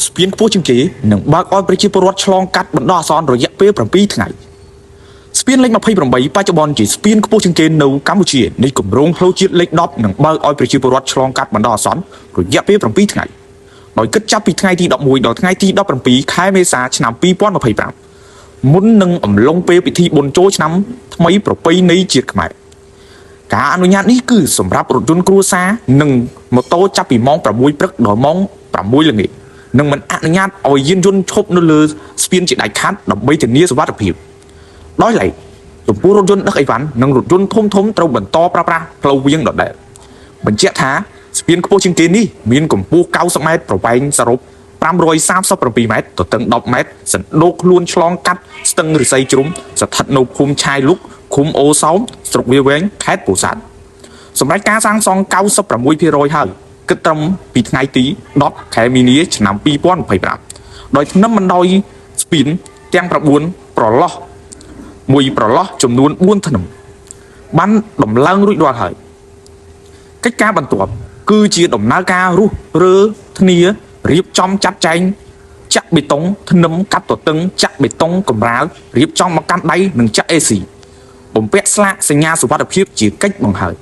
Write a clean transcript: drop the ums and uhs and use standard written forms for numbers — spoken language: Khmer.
ស្ពានខ្ពស់ជាងគេនឹងបើកឲ្យប្រជាពលរដ្ឋឆ្លងកាត់បណ្ដោះអាសន្នរយៈពេល7ថ្ងៃស្ពានលេខ28បច្ចុប្បន្នជាស្ពានខ្ពស់ជាងគេនៅកម្ពុជានៃគម្រោងផ្លូវជាតិលេខ10នឹងបើកឲ្យប្រជាពលរដ្ឋឆ្លងកាត់បណ្ដោះអាសន្នរយៈពេល7ថ្ងៃដោយគិតចាប់ពីថ្ងៃទី11ដល់ថ្ងៃទី17ខែមេសាឆ្នាំ2025មុននឹងអំឡុងពេលពិធីបុណ្យចូលឆ្នាំថ្មីប្រពៃណីជាតិខ្មែរការអនុញ្ញាតនេះគឺសម្រាប់រថយន្តគ្រួសារនិងម៉ូតូចាប់ពីម៉ោង6ព្រឹកដល់ម៉ោង6ល្ងាចនិងមិនអនុញ្ញាតឲ្យយានយន្តឈប់នៅលើស្ពានជាដាច់ខាតដើម្បីធានាសុវត្ថិភាពដោយឡែកចំពោះរថយន្តដឹកអីវ៉ាន់និងរថយន្តធំត្រូវបន្តប្រើប្រាស់ផ្លូវវាងដដែលបញ្ជាក់ថាស្ពានខ្ពស់ជាងគេនេះមានកម្ពស់90ម៉ែត្រប្រវែងសរុប537ម៉ែត្រទទឹង10ម៉ែត្រសណ្ដូកខ្លួនឆ្លងកាត់ស្ទឹងរិស័យជ្រុំស្ថិតនៅភូមិឆាយលុកឃុំអូសោមស្រុកវាវែងខេត្តពោធិ៍សាត់សម្រាប់ការសាងសង់96%ហើយគិតត្រឹមពីថ្ងៃទី10ខែមីនាឆ្នាំ2025ដោយថ្នឹមបណ្ដោយស្ពានទាំង9ប្រឡោះមួយប្រឡោះចំនួន4ថ្នឹមបានដំឡើងរួចរាល់ហើយកិច្ចការបន្ទាប់គឺជាដំណើរការរុះរើធានារៀបចំចាត់ចែងចាក់បេតុងថ្នឹមកាត់ទទឹងចាក់បេតុងកម្រាលរៀបចំមកកាន់ដៃនិងចាក់អេស៊ីបំពាក់ស្លាកសញ្ញាសុវត្ថិភាពជាកិច្ចបង្ហើយ